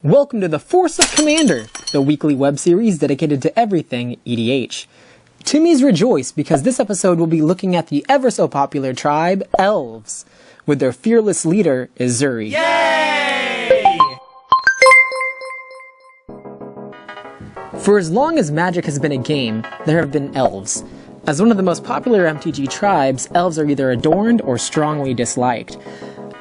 Welcome to the Force of Commander, the weekly web series dedicated to everything EDH. Timmies rejoice because this episode will be looking at the ever so popular tribe, Elves, with their fearless leader, Ezuri. Yay! For as long as Magic has been a game, there have been Elves. As one of the most popular MTG tribes, Elves are either adorned or strongly disliked.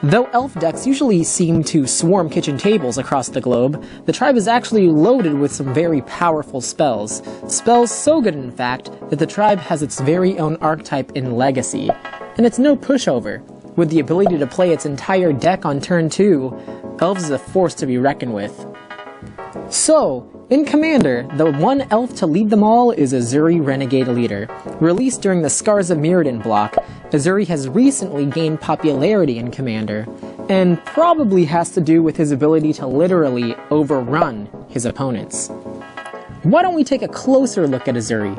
Though elf decks usually seem to swarm kitchen tables across the globe, the tribe is actually loaded with some very powerful spells. Spells so good, in fact, that the tribe has its very own archetype in Legacy. And it's no pushover. With the ability to play its entire deck on turn 2, Elves is a force to be reckoned with. So, in Commander, the one elf to lead them all is Ezuri Renegade Leader. Released during the Scars of Mirrodin block, Ezuri has recently gained popularity in Commander, and probably has to do with his ability to literally overrun his opponents. Why don't we take a closer look at Ezuri?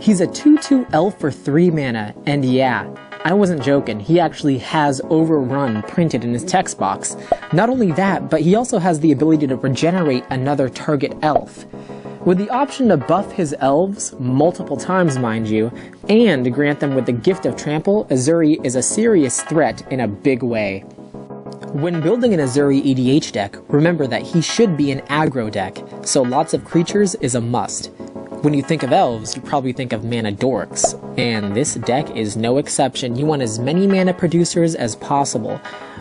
He's a 2/2 elf for 3 mana, and yeah, I wasn't joking, he actually has Overrun printed in his text box. Not only that, but he also has the ability to regenerate another target elf. With the option to buff his elves, multiple times mind you, and grant them with the gift of trample, Ezuri is a serious threat in a big way. When building an Ezuri EDH deck, remember that he should be an aggro deck, so lots of creatures is a must. When you think of elves, you probably think of mana dorks, and this deck is no exception. You want as many mana producers as possible.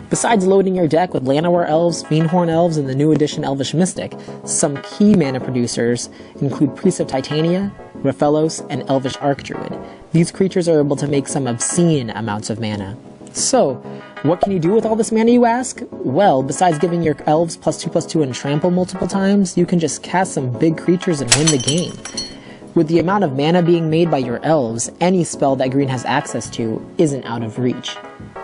Besides loading your deck with Llanowar Elves, Fiendhorn Elves, and the new edition Elvish Mystic, some key mana producers include Priest of Titania, Raphellos, and Elvish Archdruid. These creatures are able to make some obscene amounts of mana. So, what can you do with all this mana, you ask? Well, besides giving your elves +2/+2 and trample multiple times, you can just cast some big creatures and win the game. With the amount of mana being made by your elves, any spell that green has access to isn't out of reach.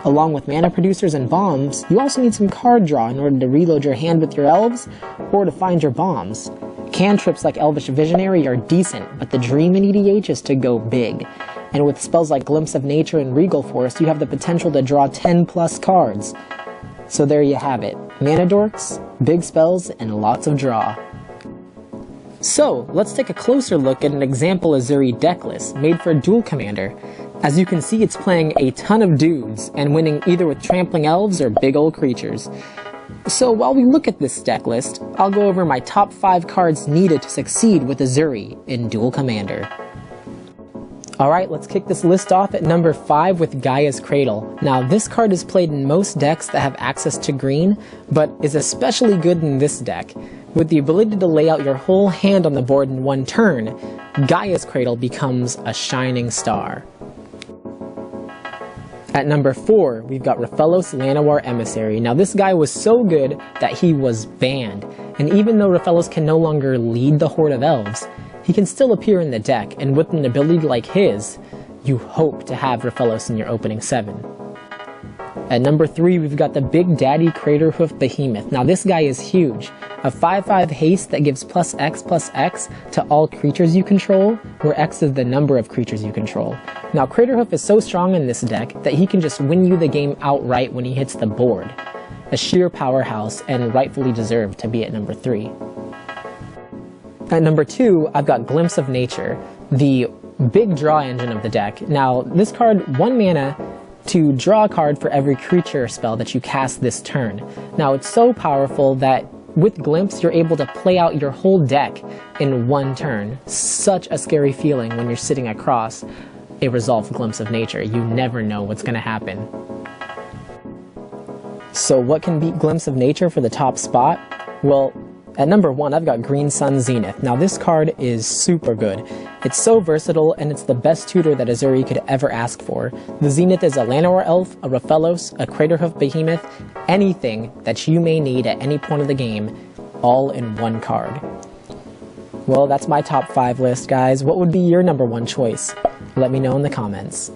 Along with mana producers and bombs, you also need some card draw in order to reload your hand with your elves, or to find your bombs. Cantrips like Elvish Visionary are decent, but the dream in EDH is to go big. And with spells like Glimpse of Nature and Regal Force, you have the potential to draw 10 plus cards. So there you have it. Mana dorks, big spells, and lots of draw. So, let's take a closer look at an example Ezuri decklist made for Dual Commander. As you can see, it's playing a ton of dudes, and winning either with trampling elves or big old creatures. So while we look at this decklist, I'll go over my top 5 cards needed to succeed with Ezuri in Dual Commander. Alright, let's kick this list off at number 5 with Gaea's Cradle. Now, this card is played in most decks that have access to green, but is especially good in this deck. With the ability to lay out your whole hand on the board in one turn, Gaea's Cradle becomes a shining star. At number 4, we've got Raphellos Llanowar Emissary. Now, this guy was so good that he was banned, and even though Raphellos can no longer lead the Horde of Elves, he can still appear in the deck, and with an ability like his, you hope to have Raphellos in your opening 7. At number 3, we've got the Big Daddy Craterhoof Behemoth. Now this guy is huge. A 5/5 haste that gives +X/+X to all creatures you control, where X is the number of creatures you control. Now Craterhoof is so strong in this deck that he can just win you the game outright when he hits the board. A sheer powerhouse, and rightfully deserved to be at number 3. At number 2, I've got Glimpse of Nature, the big draw engine of the deck. Now, this card, 1 mana to draw a card for every creature spell that you cast this turn. Now, it's so powerful that with Glimpse, you're able to play out your whole deck in 1 turn. Such a scary feeling when you're sitting across a resolved Glimpse of Nature. You never know what's going to happen. So what can beat Glimpse of Nature for the top spot? Well, at number 1, I've got Green Sun Zenith. Now this card is super good. It's so versatile, and it's the best tutor that Ezuri could ever ask for. The Zenith is a Llanowar Elf, a Raphellos, a Craterhoof Behemoth, anything that you may need at any point of the game, all in 1 card. Well, that's my top 5 list, guys. What would be your number 1 choice? Let me know in the comments.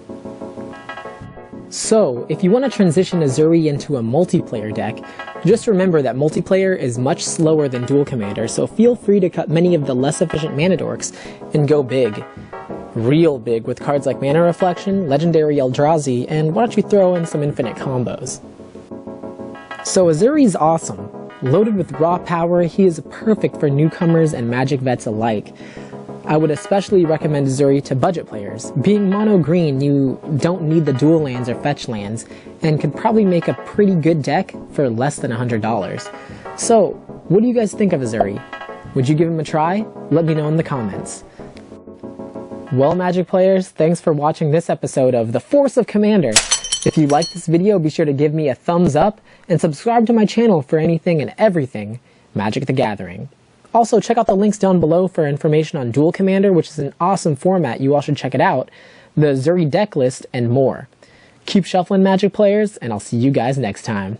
So, if you want to transition Ezuri into a multiplayer deck, just remember that multiplayer is much slower than Dual Commander, so feel free to cut many of the less efficient mana dorks and go big. Real big with cards like Mana Reflection, Legendary Eldrazi, and why don't you throw in some infinite combos. So Ezuri's awesome, Loaded with raw power, he is perfect for newcomers and Magic vets alike. I would especially recommend Ezuri to budget players. Being mono green, you don't need the dual lands or fetch lands, and could probably make a pretty good deck for less than $100. So, what do you guys think of Ezuri? Would you give him a try? Let me know in the comments. Well, Magic players, thanks for watching this episode of The Force of Commander. If you liked this video, be sure to give me a thumbs up and subscribe to my channel for anything and everything Magic the Gathering. Also, check out the links down below for information on Duel Commander, which is an awesome format. You all should check it out, the Ezuri deck list, and more. Keep shuffling, Magic players, and I'll see you guys next time.